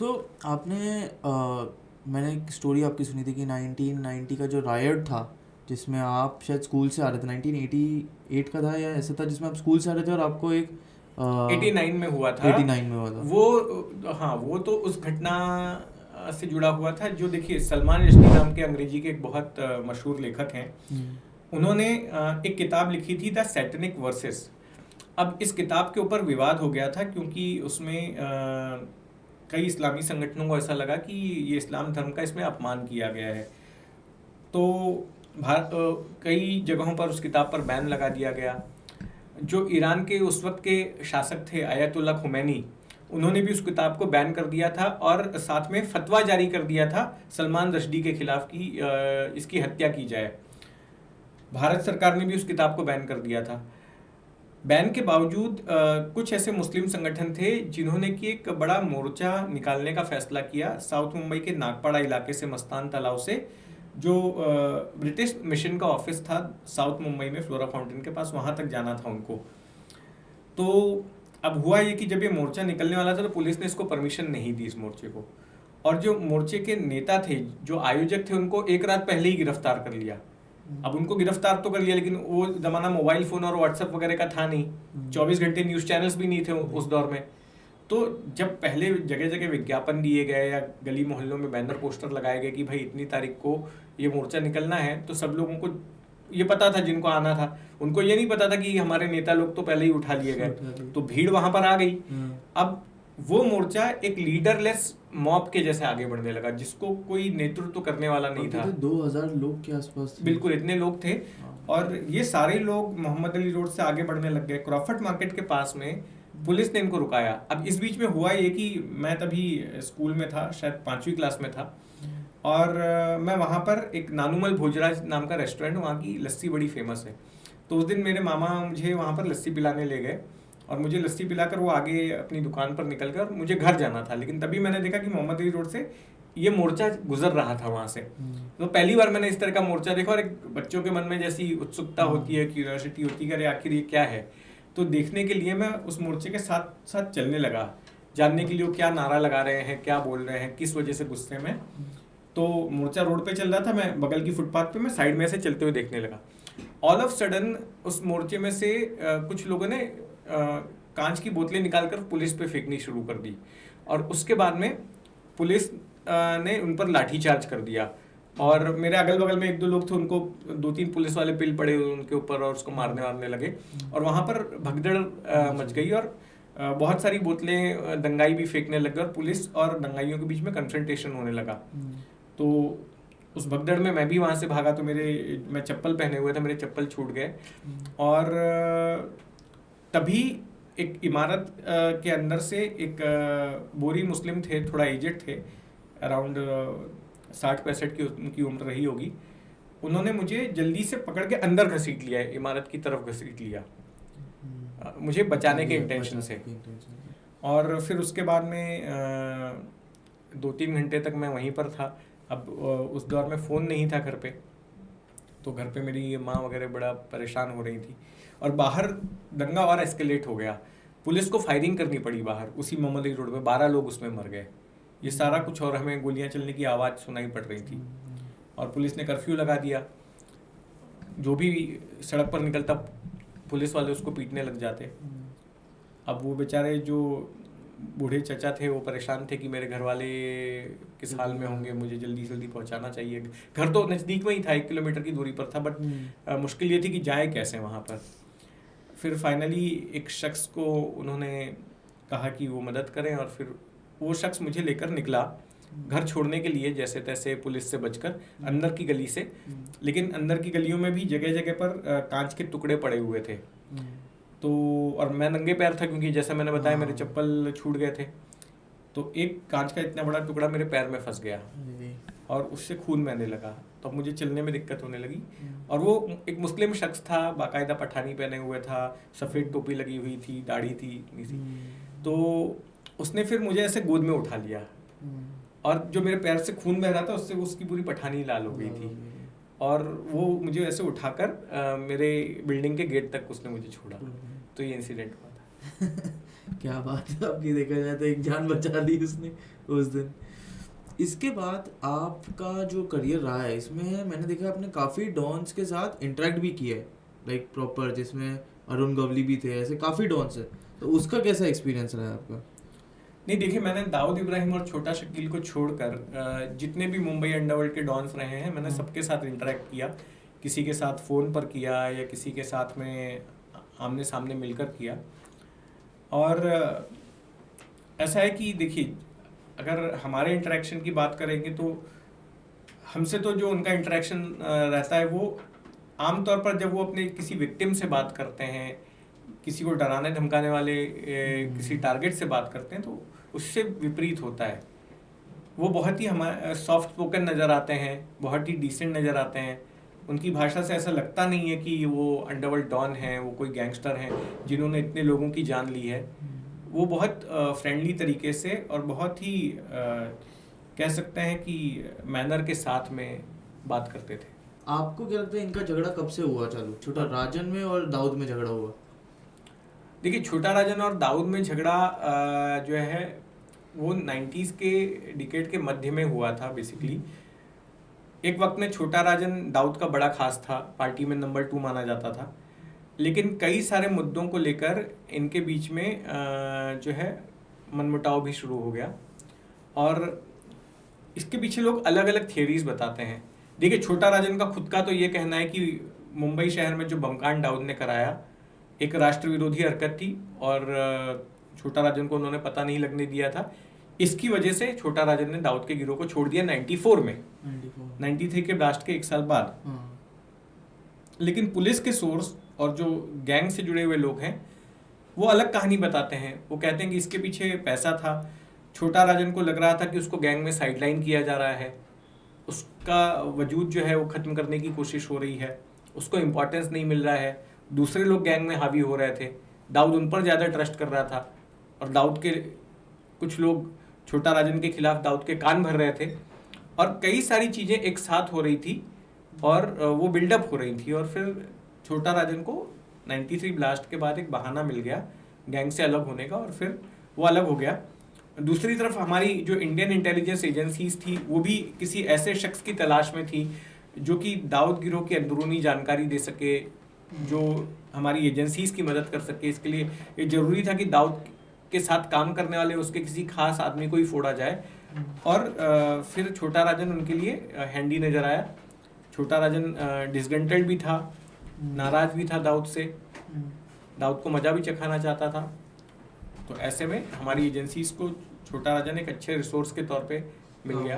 सो आपने मैंने एक स्टोरी आपकी सुनी थी कि 1990 का जो रायट था जिसमें आप शायद स्कूल से आ रहे थे, 1988 का था या ऐसा था, जिसमें आप स्कूल से आ रहे थे और आपको एक 89 में हुआ था 89 में हुआ था। वो। हाँ, वो तो उस घटना से जुड़ा हुआ था। जो देखिए, सलमान रश्दी नाम के अंग्रेजी के एक बहुत मशहूर लेखक हैं। हम्म, उन्होंने एक किताब लिखी थी, द सैटेनिक वर्सेस। अब इस किताब के ऊपर विवाद हो गया था क्योंकि उसमें कई इस्लामी संगठनों को ऐसा लगा कि ये इस्लाम धर्म का इसमें अपमान किया गया है। तो कई जगहों पर उस किताब पर बैन लगा दिया गया। जो ईरान के उस वक्त के शासक थे आयतुल्ला खुमैनी, उन्होंने भी उस किताब को बैन कर दिया था और साथ में फतवा जारी कर दिया था सलमान रश्दी के खिलाफ कि इसकी हत्या की जाए। भारत सरकार ने भी उस किताब को बैन कर दिया था। बैन के बावजूद कुछ ऐसे मुस्लिम संगठन थे जिन्होंने कि एक बड़ा मोर्चा निकालने का फैसला किया साउथ मुंबई के नागपाड़ा इलाके से, मस्तान तालाब से। जो ब्रिटिश मिशन का ऑफिस था साउथ मुंबई में फ्लोरा फाउंटेन के पास, वहां तक जाना था उनको। तो अब हुआ ये कि जब ये मोर्चा निकलने वाला था तो पुलिस ने इसको परमिशन नहीं दी, इस मोर्चे को। और जो मोर्चे के नेता थे, जो आयोजक थे, उनको एक रात पहले ही गिरफ्तार कर लिया। अब उनको गिरफ्तार तो कर लिया, लेकिन वो जमाना मोबाइल फोन और व्हाट्सएप वगैरह का था नहीं। 24 घंटे न्यूज चैनल्स भी नहीं थे उस दौर में। तो जब पहले जगह जगह विज्ञापन दिए गए या गली मोहल्लों में बैनर पोस्टर लगाए गए कि भाई इतनी तारीख को ये मोर्चा निकलना है, तो सब लोगों को ये पता था, जिनको आना था। उनको ये नहीं पता था कि हमारे नेता लोग तो पहले ही उठा लिए गए, तो भीड़ वहां पर आ गई। अब वो मोर्चा एक लीडरलेस मॉब के जैसे आगे बढ़ने लगा, जिसको कोई नेतृत्व करने वाला नहीं था। 2000 लोग के आसपास थे। बिल्कुल, इतने लोग थे। और ये सारे लोग मोहम्मद अली रोड से आगे बढ़ने लग गए। क्रॉफर्ड मार्केट के पास में पुलिस ने इनको रुकाया। अब इस बीच में हुआ ये कि मैं तभी स्कूल में था, शायद 5वीं क्लास में था। और मैं वहाँ पर एक नानूमल भोजराज नाम का रेस्टोरेंट, वहाँ की लस्सी बड़ी फेमस है। तो उस दिन मेरे मामा मुझे वहाँ पर लस्सी पिलाने ले गए और मुझे लस्सी पिलाकर वो आगे अपनी दुकान पर निकल कर मुझे घर जाना था। लेकिन तभी मैंने देखा कि मोहम्मद अली रोड से ये मोर्चा गुजर रहा था वहाँ से। तो पहली बार मैंने इस तरह का मोर्चा देखा और एक बच्चों के मन में जैसी उत्सुकता होती है, क्यूरियोसिटी होती है कि अरे आखिर ये क्या है। तो देखने के लिए मैं उस मोर्चे के साथ साथ चलने लगा, जानने के लिए वो क्या नारा लगा रहे हैं, क्या बोल रहे हैं, किस वजह से गुस्से में। तो मोर्चा रोड पे चल रहा था, मैं बगल की फुटपाथ पे मैं साइड में से चलते हुए देखने लगा। ऑल ऑफ सडन उस मोर्चे में से कुछ लोगों ने कांच की बोतलें निकालकर पुलिस पे फेंकनी शुरू कर दी। और उसके बाद में पुलिस ने उन पर लाठीचार्ज कर दिया। और मेरे अगल बगल में एक दो लोग थे, उनको 2-3 पुलिस वाले पिल पड़े उनके ऊपर और उसको मारने वारने लगे। और वहाँ पर भगदड़ मच गई और बहुत सारी बोतलें दंगाई भी फेंकने लग गए और पुलिस और दंगाइयों के बीच में कन्फ्रंटेशन होने लगा। तो उस भगदड़ में मैं भी वहाँ से भागा, तो मैं चप्पल पहने हुए थे, मेरे चप्पल छूट गए। और तभी एक इमारत के अंदर से एक बोरी मुस्लिम थे, थोड़ा एजेड थे, अराउंड 60-65 की उनकी उम्र रही होगी। उन्होंने मुझे जल्दी से पकड़ के अंदर घसीट लिया, इमारत की तरफ घसीट लिया, मुझे बचाने के इंटेंशन से। और फिर उसके बाद में 2-3 घंटे तक मैं वहीं पर था। अब उस दौर में फ़ोन नहीं था घर पे, तो घर पे मेरी माँ वगैरह बड़ा परेशान हो रही थी। और बाहर दंगा और एस्केलेट हो गया, पुलिस को फायरिंग करनी पड़ी बाहर उसी मोहम्मद अली रोड पे, 12 लोग उसमें मर गए। ये सारा कुछ, और हमें गोलियां चलने की आवाज़ सुनाई पड़ रही थी। और पुलिस ने कर्फ्यू लगा दिया, जो भी सड़क पर निकलता पुलिस वाले उसको पीटने लग जाते। अब वो बेचारे जो बूढ़े चचा थे वो परेशान थे कि मेरे घर वाले किस हाल में होंगे, मुझे जल्दी जल्दी पहुंचाना चाहिए। घर तो नज़दीक में ही था, 1 किलोमीटर की दूरी पर था, बट मुश्किल ये थी कि जाए कैसे वहाँ पर। फिर फाइनली एक शख्स को उन्होंने कहा कि वो मदद करें, और फिर वो शख्स मुझे लेकर निकला घर छोड़ने के लिए, जैसे तैसे पुलिस से बचकर अंदर की गली से। लेकिन अंदर की गलियों में भी जगह जगह पर कांच के टुकड़े पड़े हुए थे। तो और मैं नंगे पैर था क्योंकि जैसा मैंने बताया मेरे चप्पल छूट गए थे। तो एक कांच का इतना बड़ा टुकड़ा मेरे पैर में फंस गया और उससे खून बहने लगा। तो अब मुझे चलने में दिक्कत होने लगी। और वो एक मुस्लिम शख्स था, बाकायदा पठानी पहने हुए था, सफ़ेद टोपी लगी हुई थी, दाढ़ी थी इतनी सी। तो उसने फिर मुझे ऐसे गोद में उठा लिया, और जो मेरे पैर से खून बह रहा था उससे उसकी पूरी पठानी लाल हो गई थी। और वो मुझे ऐसे उठाकर मेरे बिल्डिंग के गेट तक उसने मुझे छोड़ा। तो ये इंसिडेंट हुआ था। क्या बात है आपकी, देखा जाए तो एक जान बचा दी उसने। उस दिन। इसके बाद आपका जो करियर रहा है इसमें मैंने देखा आपने काफ़ी डॉन्स के साथ इंटरेक्ट भी किया है, लाइक प्रॉपर, जिसमें अरुण गवली भी थे, ऐसे काफ़ी डॉन्स है, तो उसका कैसा एक्सपीरियंस रहा है आपका? नहीं देखिए, मैंने दाऊद इब्राहिम और छोटा शकील को छोड़कर जितने भी मुंबई अंडरवर्ल्ड के डॉन्स रहे हैं, मैंने सबके साथ इंटरेक्ट किया। किसी के साथ फ़ोन पर किया या किसी के साथ में आमने सामने मिलकर किया। और ऐसा है कि देखिए, अगर हमारे इंटरेक्शन की बात करेंगे तो हमसे तो जो उनका इंटरेक्शन रहता है वो आमतौर पर जब वो अपने किसी विक्टिम से बात करते हैं, किसी को डराने धमकाने वाले किसी टारगेट से बात करते हैं, तो उससे विपरीत होता है। वो बहुत ही हमारे सॉफ्ट स्पोकन नज़र आते हैं, बहुत ही डिसेंट नज़र आते हैं। उनकी भाषा से ऐसा लगता नहीं है कि वो अंडरवर्ल्ड डॉन हैं, वो कोई गैंगस्टर हैं जिन्होंने इतने लोगों की जान ली है। वो बहुत फ्रेंडली तरीके से और बहुत ही कह सकते हैं कि मैनर के साथ में बात करते थे। आपको क्या लगता है इनका झगड़ा कब से हुआ चालू, छोटा राजन में और दाऊद में झगड़ा हुआ? देखिए, छोटा राजन और दाऊद में झगड़ा जो है वो 90s के डिकेड के मध्य में हुआ था बेसिकली। एक वक्त में छोटा राजन दाऊद का बड़ा खास था, पार्टी में नंबर 2 माना जाता था, लेकिन कई सारे मुद्दों को लेकर इनके बीच में जो है मनमुटाव भी शुरू हो गया। और इसके पीछे लोग अलग अलग थियरीज बताते हैं। देखिए, छोटा राजन का खुद का तो ये कहना है कि मुंबई शहर में जो बमकांड दाऊद ने कराया एक राष्ट्र विरोधी हरकत थी और छोटा राजन को उन्होंने पता नहीं लगने दिया था। इसकी वजह से छोटा राजन ने दाऊद के गिरोह को छोड़ दिया 94 में, 93 के ब्लास्ट के 1 साल बाद। लेकिन पुलिस के सोर्स और जो गैंग से जुड़े हुए लोग हैं वो अलग कहानी बताते हैं। वो कहते हैं कि इसके पीछे पैसा था, छोटा राजन को लग रहा था कि उसको गैंग में साइडलाइन किया जा रहा है, उसका वजूद जो है वो ख़त्म करने की कोशिश हो रही है, उसको इम्पोर्टेंस नहीं मिल रहा है, दूसरे लोग गैंग में हावी हो रहे थे, दाऊद उन पर ज़्यादा ट्रस्ट कर रहा था और दाऊद के कुछ लोग छोटा राजन के खिलाफ दाऊद के कान भर रहे थे और कई सारी चीज़ें एक साथ हो रही थी और वो बिल्डअप हो रही थी। और फिर छोटा राजन को 93 ब्लास्ट के बाद एक बहाना मिल गया गैंग से अलग होने का और फिर वो अलग हो गया। दूसरी तरफ हमारी जो इंडियन इंटेलिजेंस एजेंसीज थी वो भी किसी ऐसे शख्स की तलाश में थी जो कि दाऊद गिरोह की अंदरूनी जानकारी दे सके, जो हमारी एजेंसीज की मदद कर सके। इसके लिए ये ज़रूरी था कि दाऊद के साथ काम करने वाले उसके किसी खास आदमी को ही फोड़ा जाए। और फिर छोटा राजन उनके लिए हैंडी नज़र आया। छोटा राजन डिसगंटेड भी था, नाराज़ भी था दाऊद से, दाऊद को मज़ा भी चखाना चाहता था। तो ऐसे में हमारी एजेंसीज को छोटा राजन एक अच्छे रिसोर्स के तौर पे मिल गया।